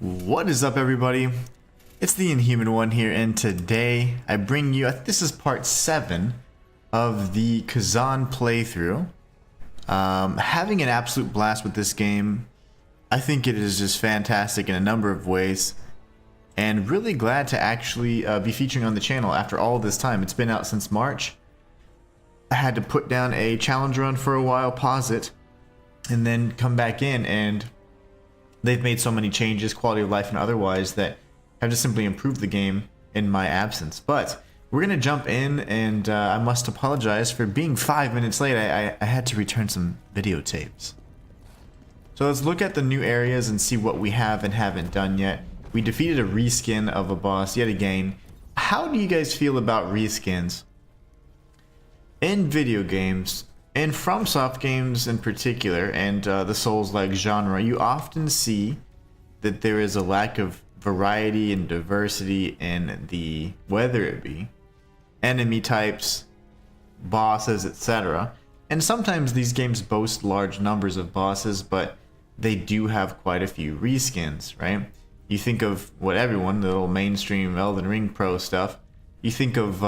What is up, everybody? It's the Inhuman one here, and today I bring you, this is part 7 of the Khazan playthrough. Having an absolute blast with this game. I think it is just fantastic in a number of ways, and really glad to actually be featuring on the channel after all this time. It's been out since March. I had to put down a challenge run for a while, pause it, and then come back in, and they've made so many changes, quality of life and otherwise, that have just simply improved the game in my absence. But we're gonna jump in, and I must apologize for being 5 minutes late. I had to return some videotapes. So let's look at the new areas and see what we have and haven't done yet. We defeated a reskin of a boss yet again. How do you guys feel about reskins in video games? In FromSoft games in particular, and the Souls-like genre, you often see that there is a lack of variety and diversity in the, whether it be enemy types, bosses, etc. And sometimes these games boast large numbers of bosses, but they do have quite a few reskins, right? You think of what everyone, the little mainstream Elden Ring Pro stuff, you think of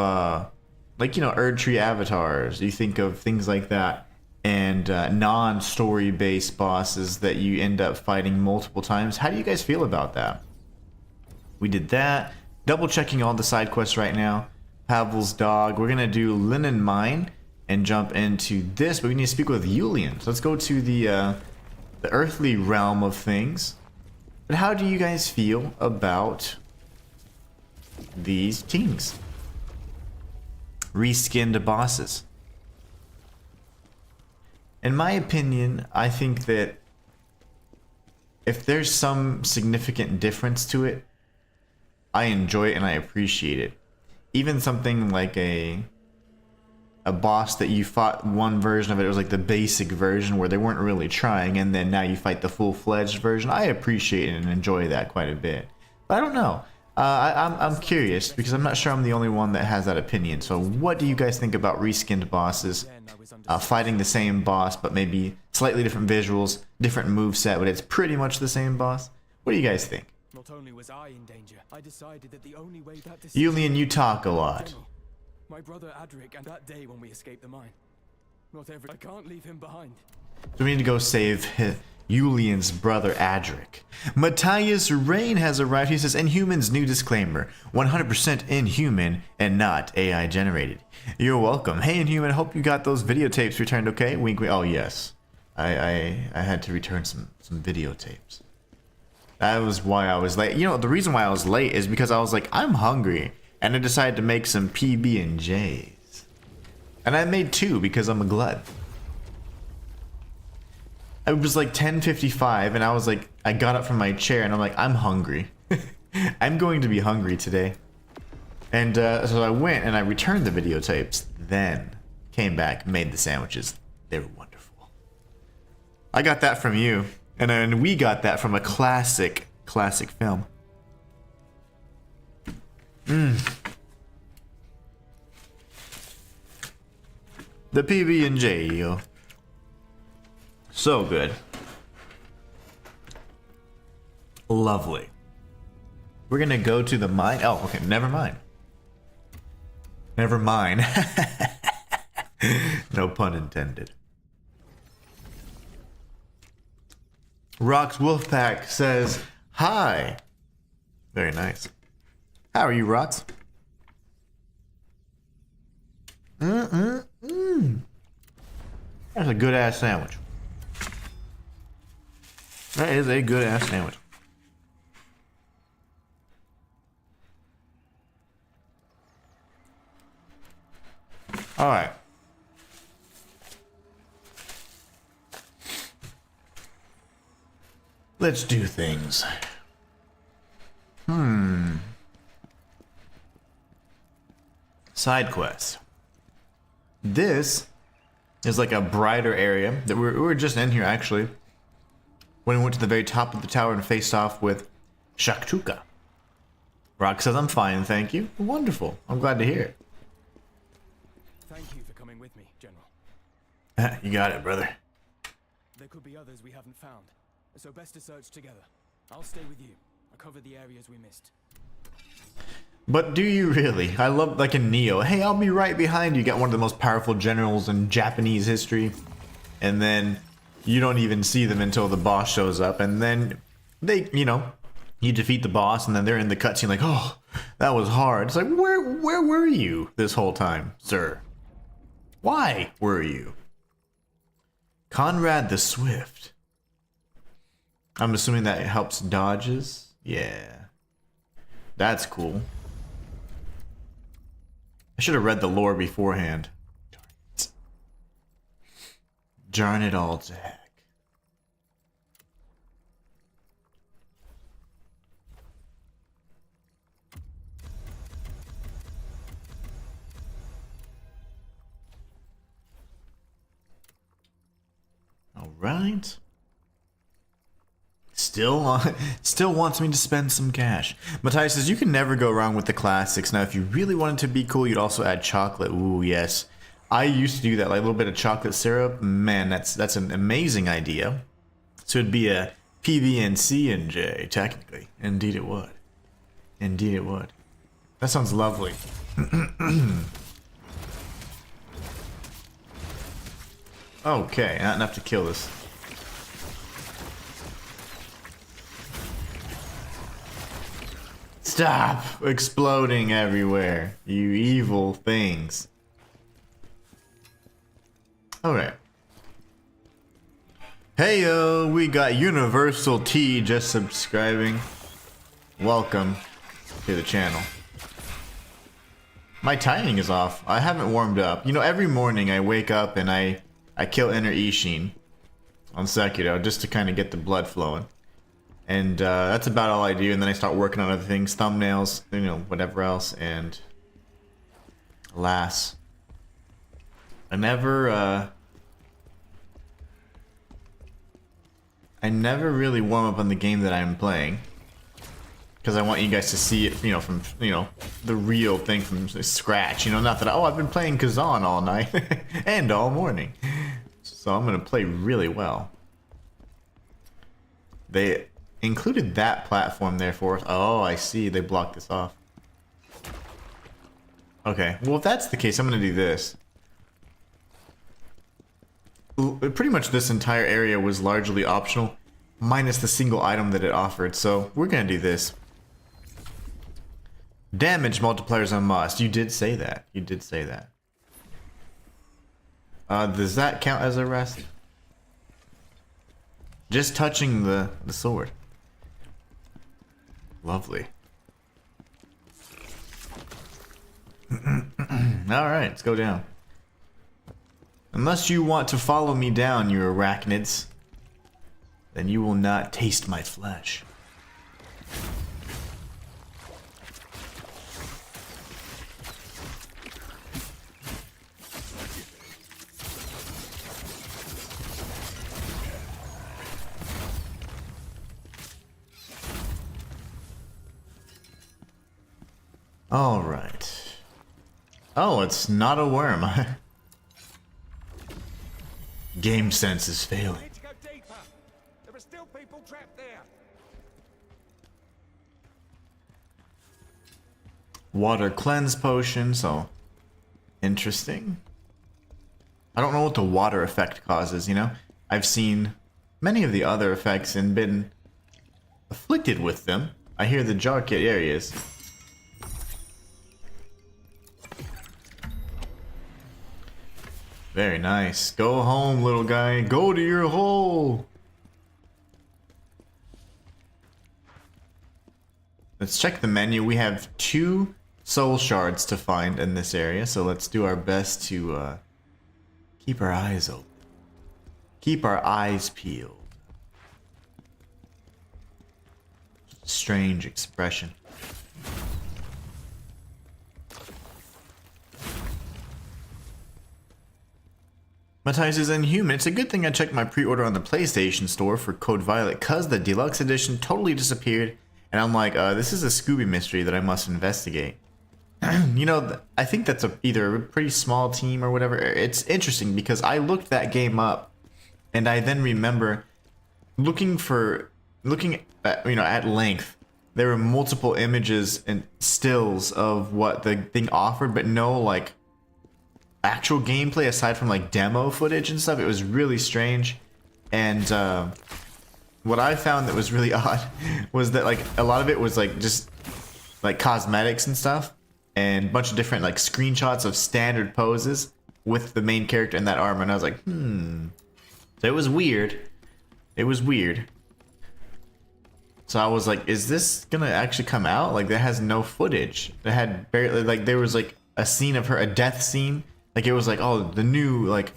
like, you know, Erdtree avatars, you think of things like that, and non-story based bosses that you end up fighting multiple times. How do you guys feel about that? We did that. Double checking all the side quests right now. Pavel's dog. We're gonna do Linen Mine and jump into this, but we need to speak with Julian. So let's go to the earthly realm of things. But how do you guys feel about these teams? Reskinned bosses. In my opinion, I think that if there's some significant difference to it, I enjoy it and I appreciate it. Even something like a boss that you fought one version of it, it was like the basic version where they weren't really trying, and then now you fight the full-fledged version. I appreciate it and enjoy that quite a bit. But I don't know. I'm curious because I'm not sure I'm the only one that has that opinion. So what do you guys think about reskinned bosses? Fighting the same boss but maybe slightly different visuals, different moveset, but it's pretty much the same boss. What do you guys think? Not only was I in danger, I decided that the only way that Julian, you talk a lot. My brother Adric, and that day when we escaped the mine. I can't leave him behind. So we need to go save Julian's brother Adric. Matthias Rain has arrived. He says, Inhuman's new disclaimer. 100% Inhuman and not AI generated. You're welcome. Hey Inhuman, I hope you got those videotapes returned okay? Wink wink. Oh yes. I had to return some videotapes. That was why I was late. You know, the reason why I was late is because I was like, I'm hungry. And I decided to make some PB&Js. And I made 2 because I'm a glutton. It was like 10:55 and I was like, I got up from my chair and I'm like, I'm hungry. I'm going to be hungry today. And so I went and I returned the videotapes, then came back, made the sandwiches. They were wonderful. I got that from you, and then we got that from a classic film. The PB&J, yo. So good. Lovely. We're gonna go to the mine. Oh, okay, never mind. Never mind. No pun intended. Rox Wolfpack says, hi. Very nice. How are you, Rox? That's a good ass sandwich. That is a good ass sandwich. All right. Let's do things. Side quests. This is like a brighter area that we were just in here actually when we went to the very top of the tower and faced off with Shaktuka. Rock says, I'm fine, thank you. Wonderful. I'm glad to hear it. Thank you for coming with me, General. You got it, brother. There could be others we haven't found, so best to search together. I'll stay with you. I'll cover the areas we missed. But do you really? I love, like in Neo, hey, I'll be right behind you. Get one of the most powerful generals in Japanese history. And then you don't even see them until the boss shows up. And then they, you know, you defeat the boss and then they're in the cutscene like, oh, that was hard. It's like, where were you this whole time, sir? Why were you? Conrad the Swift. I'm assuming that helps dodges. Yeah. That's cool. I should have read the lore beforehand. Darn it all to heck. All right. Still wants me to spend some cash. Matthias says you can never go wrong with the classics. Now, if you really wanted to be cool, you'd also add chocolate. Ooh, yes. I used to do that, like a little bit of chocolate syrup. Man, that's an amazing idea. So it'd be a PB&C and J, technically. Indeed it would. Indeed it would. That sounds lovely. Okay, not enough to kill this. Stop exploding everywhere, you evil things. Alright. Hey yo, we got Universal T just subscribing. Welcome to the channel. My timing is off. I haven't warmed up. You know, every morning I wake up and I kill Inner Ishin on Sekiro just to kind of get the blood flowing. And that's about all I do, and then I start working on other things, thumbnails, you know, whatever else, and alas, I never really warm up on the game that I'm playing, because I want you guys to see it, you know, from, you know, the real thing from scratch, you know, not that, oh, I've been playing Khazan all night, and all morning, so I'm gonna play really well. They included that platform there for us. Oh, I see. They blocked this off. Okay. Well, if that's the case, I'm going to do this. Pretty much this entire area was largely optional, minus the single item that it offered. So we're going to do this. Damage multipliers a must. You did say that. You did say that. Does that count as a rest? Just touching the sword. Lovely. Alright, let's go down. Unless you want to follow me down, you arachnids, then you will not taste my flesh. All right. Oh, it's not a worm. Game sense is failing. Need to go deeper. There are still people trapped there. Water cleanse potion, so interesting. I don't know what the water effect causes, you know? I've seen many of the other effects and been afflicted with them. I hear the jar kit areas. Very nice. Go home, little guy. Go to your hole. Let's check the menu. We have 2 soul shards to find in this area, so let's do our best to keep our eyes open. Keep our eyes peeled. Strange expression. Matthias is Inhuman. It's a good thing I checked my pre-order on the PlayStation Store for Code Violet, cause the deluxe edition totally disappeared, and I'm like, this is a Scooby mystery that I must investigate. You know, I think that's either a pretty small team or whatever. It's interesting because I looked that game up, and I then remember looking at, you know, at length there were multiple images and stills of what the thing offered, but no like actual gameplay aside from like demo footage and stuff. It was really strange. And what I found that was really odd was that like a lot of it was like just like cosmetics and stuff, and a bunch of different like screenshots of standard poses with the main character in that armor. And I was like, So it was weird. It was weird. So I was like, is this gonna actually come out? Like, that has no footage. It had barely, like, there was like a scene of her, a death scene. Like, it was like, oh, the new like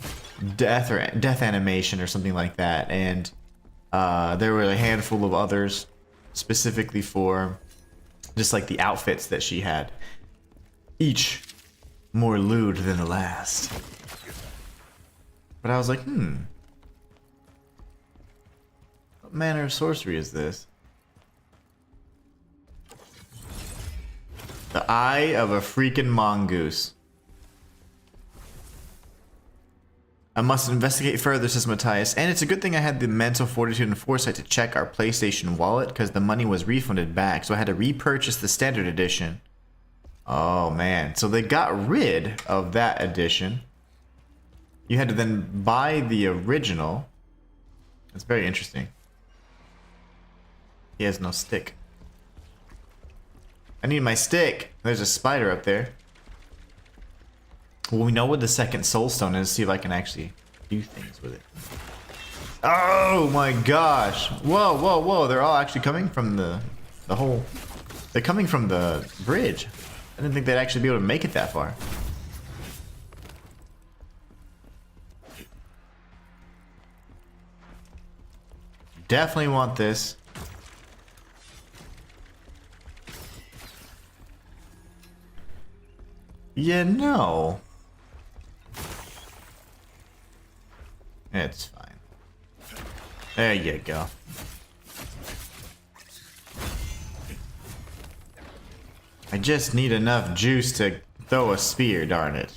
death or death animation or something like that. And there were a handful of others specifically for just like the outfits that she had, each more lewd than the last. But I was like, what manner of sorcery is this? The eye of a freaking mongoose. I must investigate further, says Matthias. And it's a good thing I had the mental fortitude and foresight to check our PlayStation wallet, because the money was refunded back, so I had to repurchase the standard edition. Oh man, so they got rid of that edition. You had to then buy the original. That's very interesting. He has no stick. I need my stick. There's a spider up there. Well, we know what the second soulstone is. See if I can actually do things with it. Oh my gosh. Whoa, whoa, whoa. They're all actually coming from the whole... They're coming from the bridge. I didn't think they'd actually be able to make it that far. Definitely want this. Yeah, no. It's fine. There you go. I just need enough juice to throw a spear, darn it.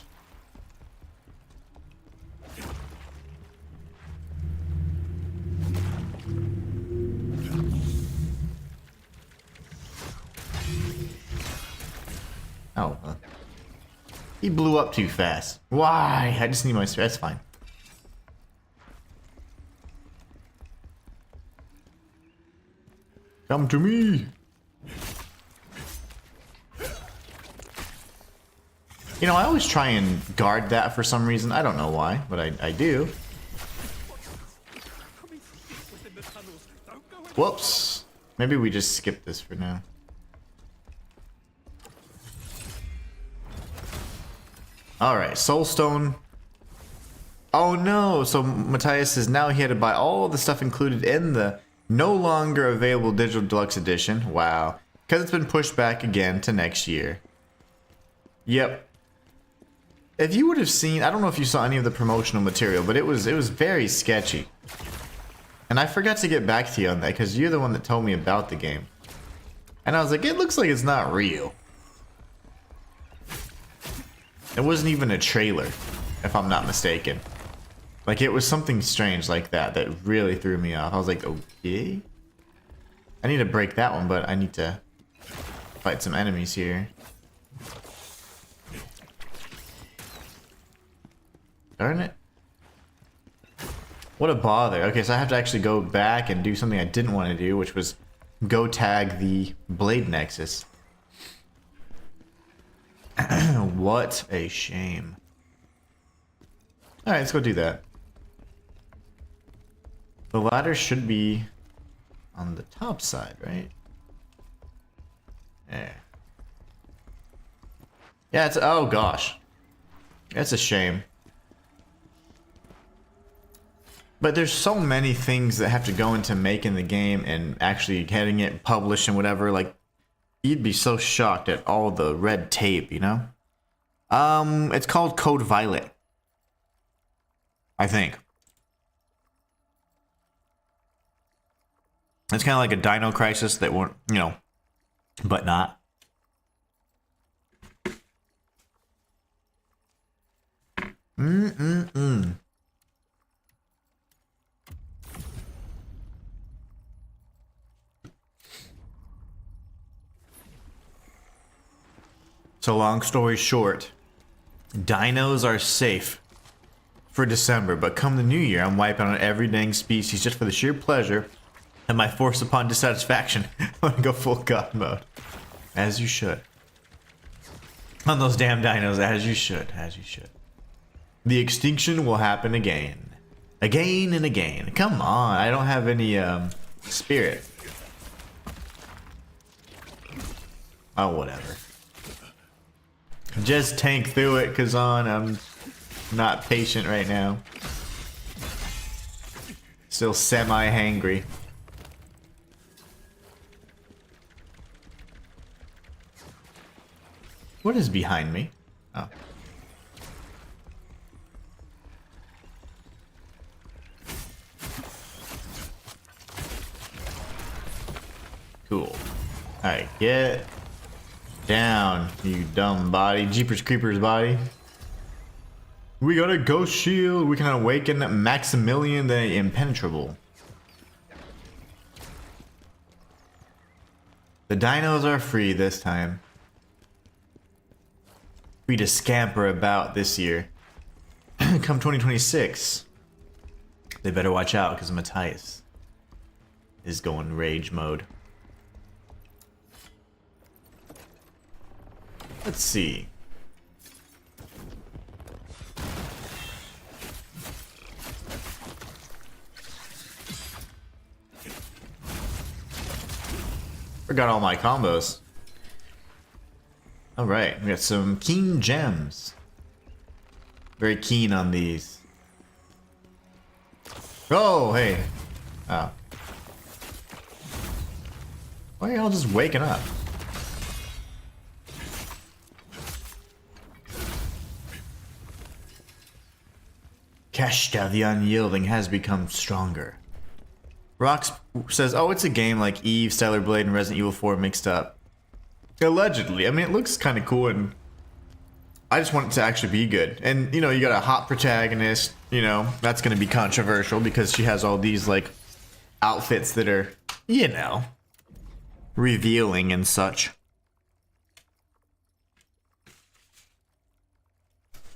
Oh, he blew up too fast. Why? I just need my spear. That's fine. Come to me. You know, I always try and guard that for some reason. I don't know why, but I do. Whoops. Maybe we just skip this for now. Alright, Soulstone. Oh no! So Matthias says now he had to buy all the stuff included in the no longer available digital deluxe edition. Wow. Because it's been pushed back again to next year. Yep. If you would have seen, I don't know if you saw any of the promotional material, but it was very sketchy. And I forgot to get back to you on that because you're the one that told me about the game. And I was like, it looks like it's not real. It wasn't even a trailer, if I'm not mistaken. Like, it was something strange like that that really threw me off. I was like, okay. I need to break that one, but I need to fight some enemies here. Darn it. What a bother. Okay, so I have to actually go back and do something I didn't want to do, which was go tag the Blade Nexus. What a shame. Alright, let's go do that. The ladder should be on the top side, right? There. Yeah, it's... Oh, gosh. That's a shame. But there's so many things that have to go into making the game and actually getting it published and whatever. Like, you'd be so shocked at all the red tape, you know? It's called Code Violet. I think. It's kind of like a Dino Crisis that won't, you know, but not. So long story short, dinos are safe for December, but come the new year, I'm wiping out every dang species just for the sheer pleasure and my force upon dissatisfaction. I'm gonna go full god mode. As you should. On those damn dinos, as you should, as you should. The extinction will happen again. Again and again. Come on, I don't have any spirit. Oh, whatever. Just tank through it, Khazan. I'm not patient right now. Still semi-hangry. What is behind me? Oh. Cool. Alright, get down, you dumb body. Jeepers Creepers body. We got a ghost shield. We can awaken Maximilian the Impenetrable. The dinos are free this time. Free to scamper about this year. Come 2026. They better watch out because Matthias is going rage mode. Let's see. Forgot all my combos. Alright, we got some keen gems. Very keen on these. Oh, hey. Oh. Why are y'all just waking up? Keshta the Unyielding has become stronger. Rox says, oh, it's a game like Eve, Stellar Blade, and Resident Evil 4 mixed up. Allegedly. I mean, it looks kind of cool, and I just want it to actually be good. And, you know, you got a hot protagonist, you know, that's going to be controversial because she has all these, like, outfits that are, you know, revealing and such.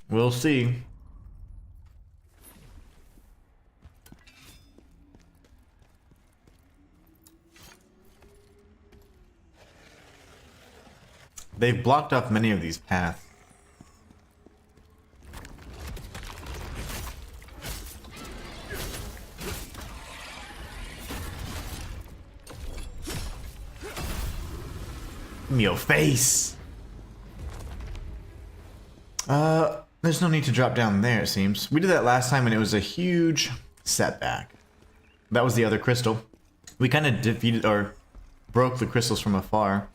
We'll see. They've blocked off many of these paths. Give me your face. There's no need to drop down there, it seems. We did that last time and it was a huge setback. That was the other crystal. We kind of defeated or broke the crystals from afar.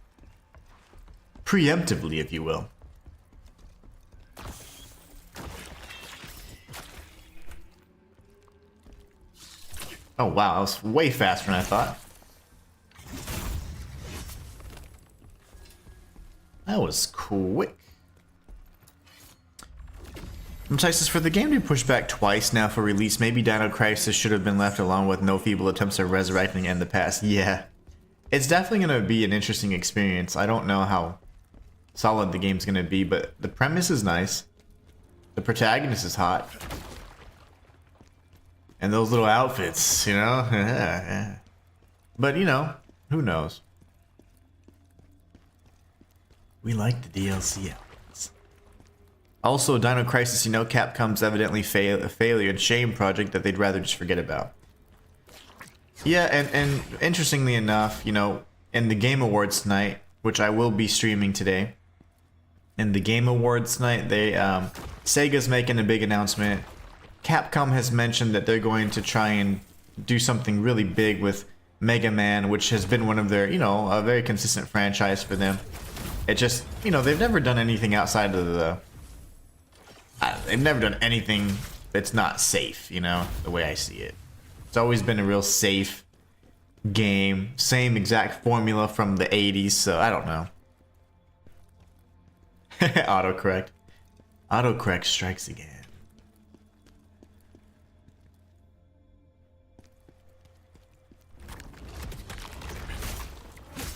Preemptively, if you will. Oh wow, that was way faster than I thought. That was quick. Says for the game to be pushed back twice now for release, maybe Dino Crisis should have been left alone with no feeble attempts at resurrecting it in the past. Yeah. It's definitely going to be an interesting experience. I don't know how solid the game's going to be, but the premise is nice. The protagonist is hot. And those little outfits, you know? But, you know, who knows? We like the DLC outfits. Also, Dino Crisis, you know, Capcom's evidently a failure and shame project that they'd rather just forget about. Yeah, and interestingly enough, you know, in the Game Awards tonight, which I will be streaming today, in the Game Awards tonight, they Sega's making a big announcement. Capcom has mentioned that they're going to try and do something really big with Mega Man, which has been one of their, you know, a very consistent franchise for them. It just, you know, they've never done anything outside of the... they've never done anything that's not safe, you know, the way I see it. It's always been a real safe game. Same exact formula from the 80s, so I don't know. Autocorrect. Autocorrect strikes again.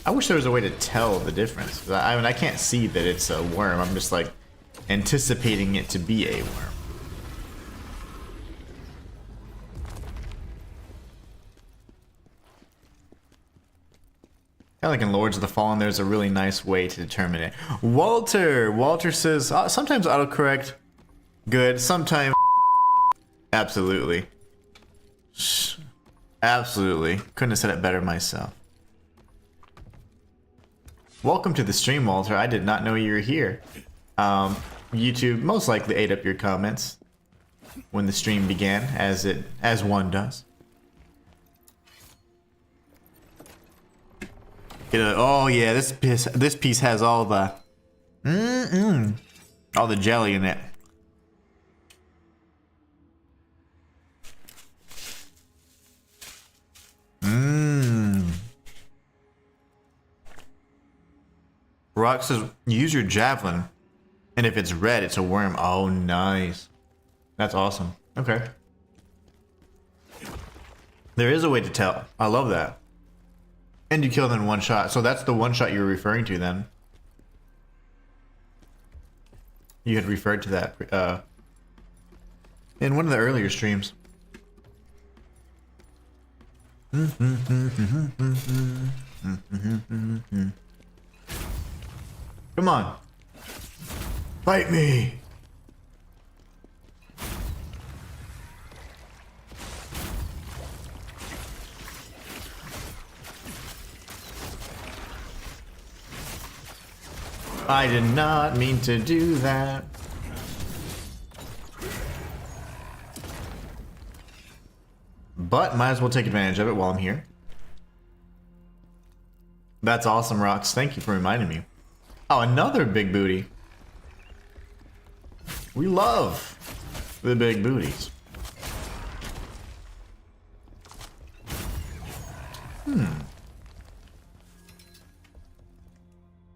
I wish there was a way to tell the difference. I mean, I can't see that it's a worm. I'm just like anticipating it to be a worm. Kind of like in Lords of the Fallen, there's a really nice way to determine it. Walter says, sometimes autocorrect, good. Sometimes, absolutely. Absolutely. Couldn't have said it better myself. Welcome to the stream, Walter. I did not know you were here. YouTube most likely ate up your comments when the stream began, as one does. Oh yeah, this piece has all the all the jelly in it. Rock says, use your javelin, and if it's red, it's a worm. Oh, nice. That's awesome. Okay. There is a way to tell. I love that. And you kill them in one shot. So that's the one shot you're referring to then. You had referred to that in one of the earlier streams. Come on. Fight me. I did not mean to do that. But might as well take advantage of it while I'm here. That's awesome, Rox. Thank you for reminding me. Oh, another big booty. We love the big booties.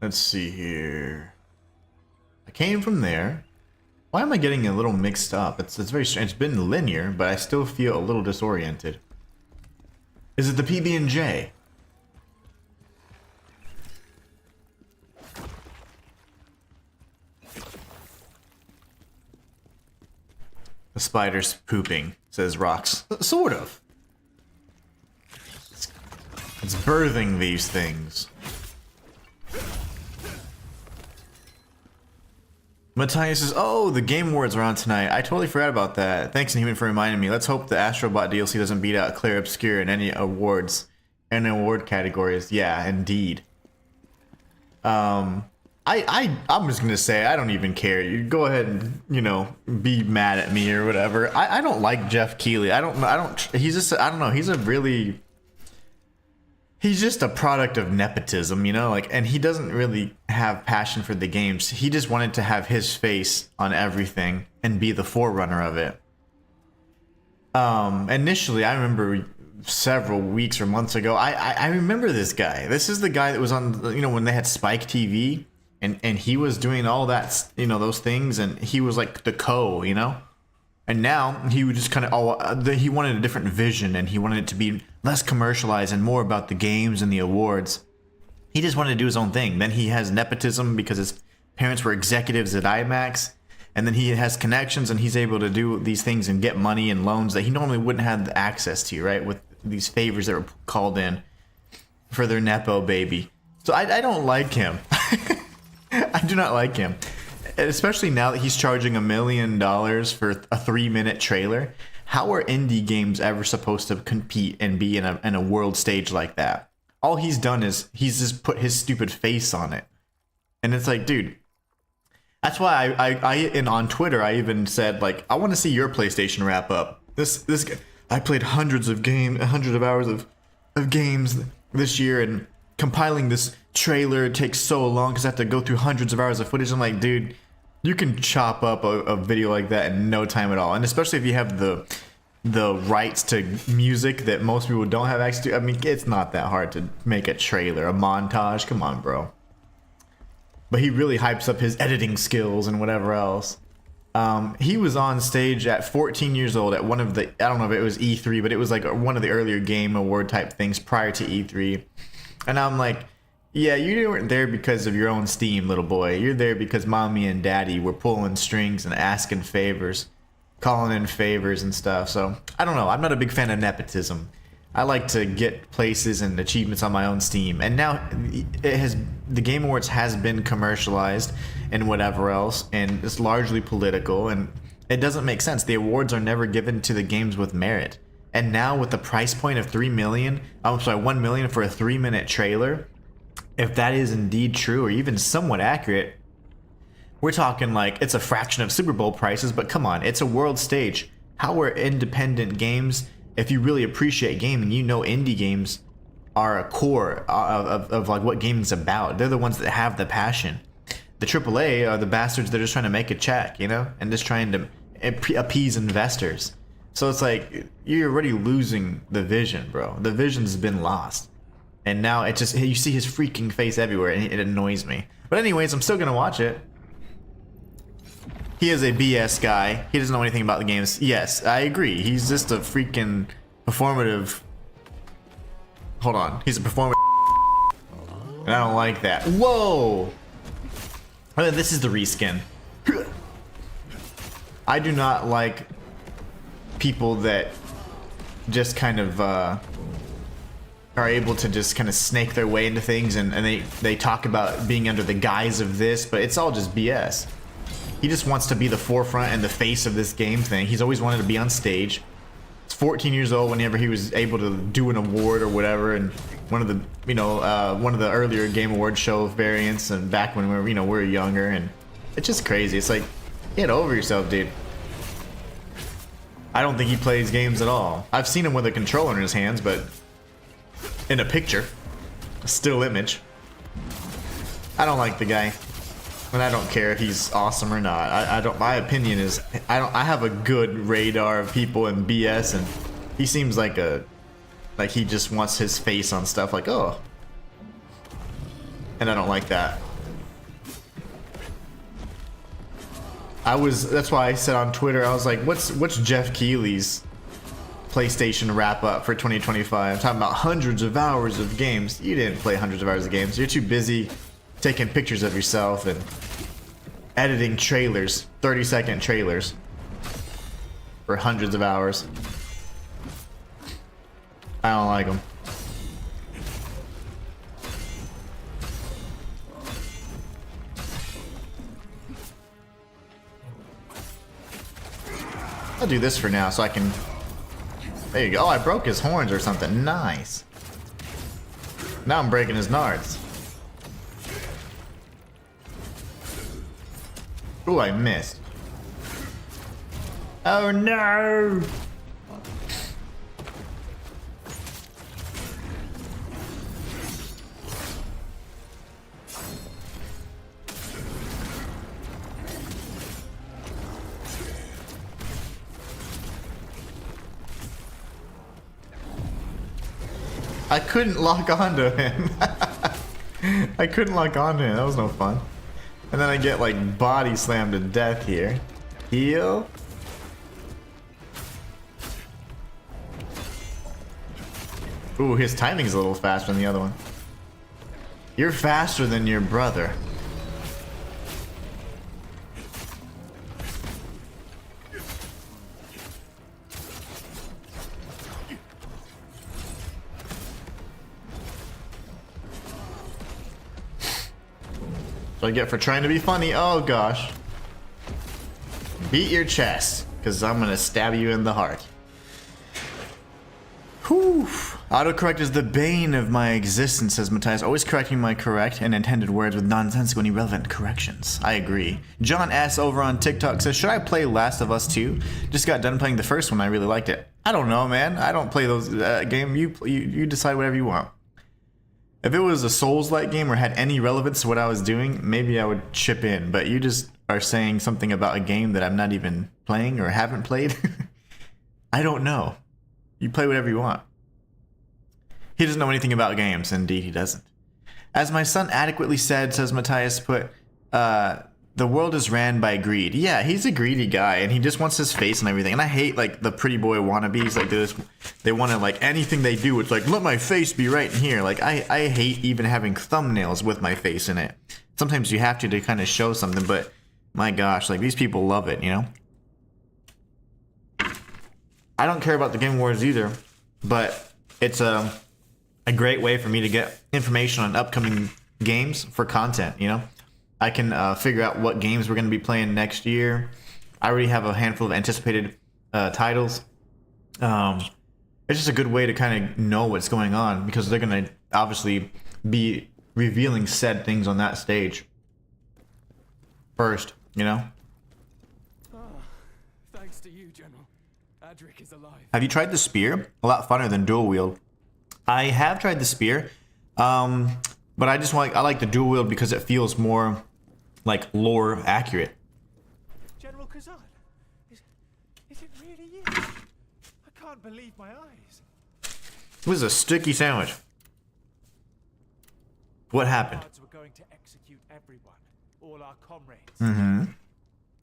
Let's see here. I came from there. Why am I getting a little mixed up? It's very strange. It's been linear, but I still feel a little disoriented. Is it the PB&J? The spider's pooping, says Rox. Sort of. It's birthing these things. Matthias says, oh, the Game Awards are on tonight. I totally forgot about that. Thanks, Inhuman, for reminding me. Let's hope the Astrobot DLC doesn't beat out Clear Obscure in any awards and award categories. Yeah, indeed. I'm just gonna say I don't even care. You go ahead and, you know, be mad at me or whatever. I don't like Jeff Keighley. He's just, I don't know. He's just a product of nepotism, you know, like, and he doesn't really have passion for the games. He just wanted to have his face on everything and be the forerunner of it. Initially, I remember several weeks or months ago, I remember this guy. This is the guy that was on, you know, when they had Spike TV and he was doing all that, you know, those things, and he was like the you know. And now he would just kind of, he wanted a different vision, and he wanted it to be less commercialized and more about the games and the awards. He just wanted to do his own thing. Then he has nepotism because his parents were executives at IMAX. And then he has connections, and he's able to do these things and get money and loans that he normally wouldn't have access to, right? With these favors that were called in for their Nepo baby. So I don't like him. I do not like him. Especially now that he's charging $1 million for a 3-minute trailer. How are indie games ever supposed to compete and be in a world stage like that? All he's done is he's just put his stupid face on it. And it's like, dude, that's why I on Twitter I even said, like, I want to see your PlayStation wrap up. This I played hundreds of hours of games this year, and compiling this trailer takes so long because I have to go through hundreds of hours of footage. I'm like, dude, you can chop up a video like that in no time at all. And especially if you have the rights to music that most people don't have access to. I mean, it's not that hard to make a trailer, a montage. Come on, bro. But he really hypes up his editing skills and whatever else. He was on stage at 14 years old at one of the, I don't know if it was E3, but it was like one of the earlier game award type things prior to E3. And I'm like, Yeah, you weren't there because of your own steam, little boy. You're there because mommy and daddy were pulling strings and asking favors, calling in favors and stuff. So, I don't know. I'm not a big fan of nepotism. I like to get places and achievements on my own steam. And now the Game Awards has been commercialized and whatever else, and it's largely political, and it doesn't make sense. The awards are never given to the games with merit. And now with the price point of 1 million for a 3-minute trailer, if that is indeed true or even somewhat accurate, we're talking like it's a fraction of Super Bowl prices, but come on, it's a world stage. How are independent games, if you really appreciate gaming, you know indie games are a core of like what gaming's about. They're the ones that have the passion. The AAA are the bastards that are just trying to make a check, you know, and just trying to appease investors. So it's like you're already losing the vision, bro. The vision's been lost. And now it just, you see his freaking face everywhere, and it annoys me. But anyways, I'm still gonna watch it. He is a BS guy. He doesn't know anything about the games. Yes, I agree. He's just a freaking performative. Hold on. He's a performative. And I don't like that. Whoa! Oh, this is the reskin. I do not like people that just kind of are able to just kind of snake their way into things, and they talk about being under the guise of this, but it's all just BS. He just wants to be the forefront and the face of this game thing. He's always wanted to be on stage. He's 14 years old whenever he was able to do an award or whatever, and one of the one of the earlier Game Awards show variants, and back when we were younger, and it's just crazy. It's like, get over yourself, dude. I don't think he plays games at all. I've seen him with a controller in his hands, but in a picture, a still image. I don't like the guy, and I don't care if he's awesome or not. I don't. My opinion is I have a good radar of people in BS, and he seems like he just wants his face on stuff. Like, oh, and I don't like that. That's why I said on Twitter, I was like, what's Jeff Keighley's PlayStation wrap up for 2025? I'm talking about hundreds of hours of games. You didn't play hundreds of hours of games. You're too busy taking pictures of yourself and editing trailers, 30-second trailers for hundreds of hours. I don't like them. I'll do this for now so I can... There you go. Oh, I broke his horns or something. Nice. Now I'm breaking his nards. Ooh, I missed. Oh no! I couldn't lock onto him. I couldn't lock onto him. That was no fun. And then I get like body slammed to death here. Heal. Ooh, his timing's a little faster than the other one. You're faster than your brother. I get for trying to be funny. Oh gosh. Beat your chest, because I'm gonna stab you in the heart. Whew. Autocorrect is the bane of my existence, says Matthias, always correcting my correct and intended words with nonsensical and irrelevant corrections. I agree. John S. over on TikTok says, should I play Last of Us 2? Just got done playing the first one. I really liked it. I don't know, man. I don't play those games. You decide whatever you want. If it was a Souls-like game or had any relevance to what I was doing, maybe I would chip in. But you just are saying something about a game that I'm not even playing or haven't played. I don't know. You play whatever you want. He doesn't know anything about games. Indeed, he doesn't. As my son adequately said, says Matthias, put, The world is ran by greed. Yeah, he's a greedy guy, and he just wants his face and everything. And I hate like the pretty boy wannabes. Like this, they want to like anything they do. It's like let my face be right in here. Like I hate even having thumbnails with my face in it. Sometimes you have to kind of show something, but my gosh, like these people love it, you know. I don't care about the Game Wars either, but it's a great way for me to get information on upcoming games for content, you know. I can figure out what games we're going to be playing next year. I already have a handful of anticipated titles. It's just a good way to kind of know what's going on because they're going to obviously be revealing said things on that stage first, you know? Thanks to you, General. Adric is alive. Have you tried the spear? A lot funner than dual wield. I have tried the spear, but I like the dual wield because it feels more like lore accurate. General Khazan, is it really you? I can't believe my eyes. It was a sticky sandwich. What happened? Guards were going to execute everyone, all our comrades. Mm-hmm.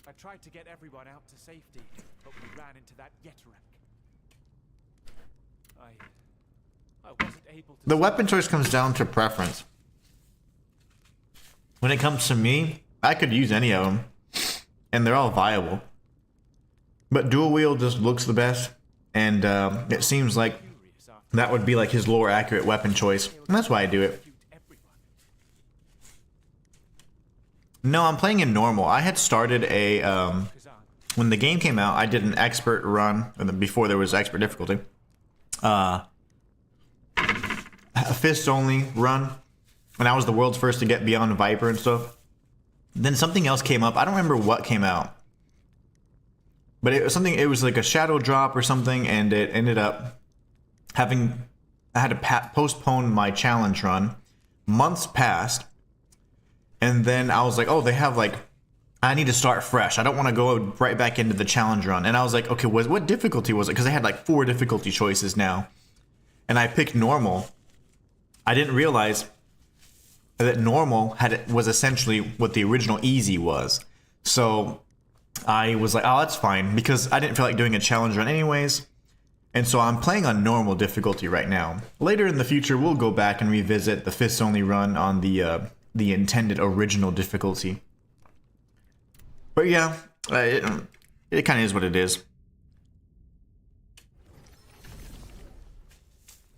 I tried to get everyone out to safety, but we ran into that Yetarek. I wasn't able to. The weapon choice comes down to preference. When it comes to me, I could use any of them, and they're all viable. But dual wield just looks the best, and it seems like that would be like his lore accurate weapon choice, and that's why I do it. No, I'm playing in normal. I had started a when the game came out, I did an expert run before there was expert difficulty. A fist only run, and I was the world's first to get beyond Viper and stuff. Then something else came up. I don't remember what came out, but it was something. It was like a shadow drop or something, and it ended up having. I had to postpone my challenge run. Months passed, and then I was like, "Oh, they have like." I need to start fresh. I don't want to go right back into the challenge run. And I was like, "Okay, what difficulty was it?" Because they had like 4 difficulty choices now, and I picked normal. I didn't realize that normal was essentially what the original easy was. So I was like, oh, that's fine, because I didn't feel like doing a challenge run anyways. And so I'm playing on normal difficulty right now. Later in the future, we'll go back and revisit the fist only run on the intended original difficulty. But yeah, it kind of is what it is.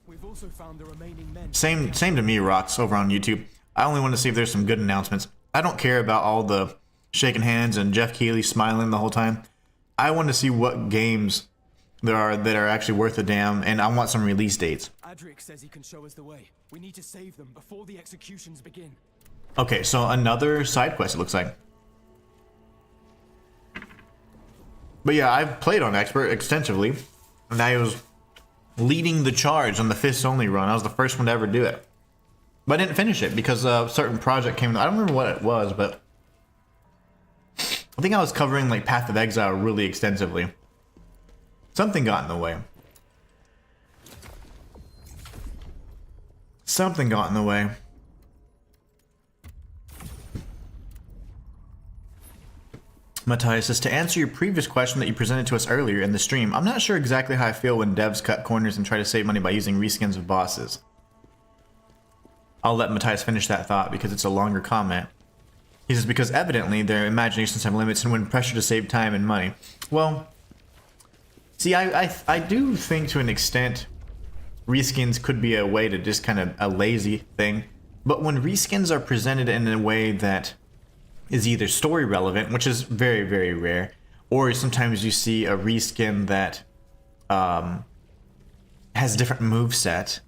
We've also found the remaining men. Same to me, Rocks, over on YouTube. I only want to see if there's some good announcements. I don't care about all the shaking hands and Jeff Keighley smiling the whole time. I want to see what games there are that are actually worth a damn, and I want some release dates. Adric says he can show us the way. We need to save them before the executions begin. Okay, so another side quest, it looks like. But yeah, I've played on Expert extensively, and I was leading the charge on the fist only run. I was the first one to ever do it. But I didn't finish it because a certain project came. I don't remember what it was, but I think I was covering like Path of Exile really extensively. Something got in the way. Something got in the way. Matthias says, to answer your previous question that you presented to us earlier in the stream, I'm not sure exactly how I feel when devs cut corners and try to save money by using reskins of bosses. I'll let Matthias finish that thought because it's a longer comment. He says, because evidently their imaginations have limits and when pressured to save time and money. Well, see, I do think to an extent reskins could be a way to just kind of a lazy thing. But when reskins are presented in a way that is either story relevant, which is very, very rare, or sometimes you see a reskin that has a different moveset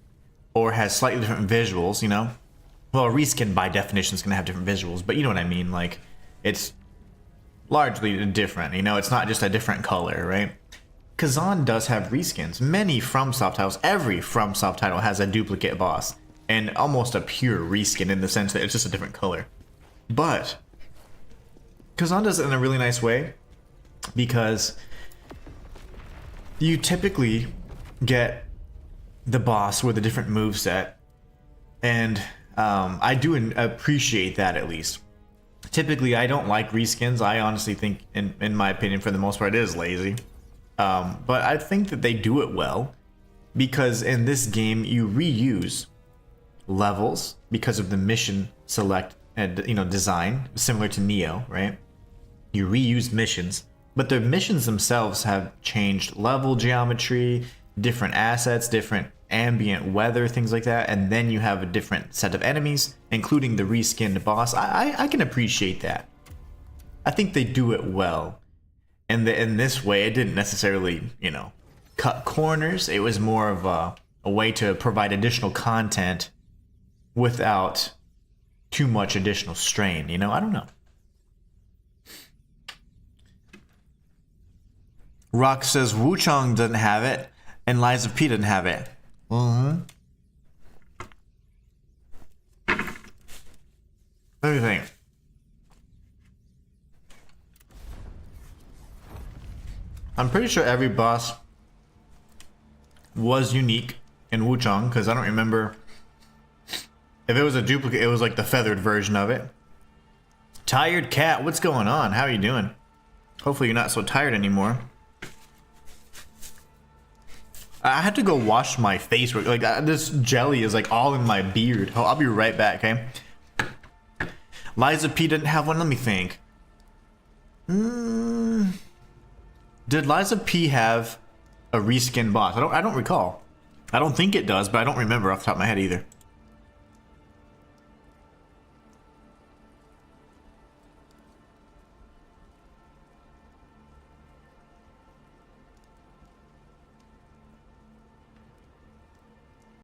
or has slightly different visuals, you know? Well, a reskin by definition is going to have different visuals, but you know what I mean? Like, it's largely different, you know? It's not just a different color, right? Khazan does have reskins. Many FromSoft titles, every FromSoft title has a duplicate boss, and almost a pure reskin in the sense that it's just a different color. But Khazan does it in a really nice way because you typically get the boss with a different moveset, and I do appreciate that at least. Typically, I don't like reskins. I honestly think, in my opinion, for the most part, it is lazy. But I think that they do it well because in this game you reuse levels because of the mission select and design, similar to Neo, right? You reuse missions, but the missions themselves have changed level geometry, different assets, different ambient weather, things like that, and then you have a different set of enemies, including the reskinned boss. I can appreciate that. I think they do it well. And in this way, it didn't necessarily, cut corners. It was more of a way to provide additional content without too much additional strain, I don't know. Rock says Wuchang doesn't have it, and Liza P doesn't have it. Let me think. I'm pretty sure every boss was unique in Wuchang, because I don't remember if it was a duplicate. It was like the feathered version of it. Tired Cat, what's going on? How are you doing? Hopefully you're not so tired anymore. I had to go wash my face. Like this jelly is like all in my beard. I'll be right back, okay? Liza P didn't have one. Let me think. Did Liza P have a reskin boss? I don't recall. I don't think it does, but I don't remember off the top of my head either.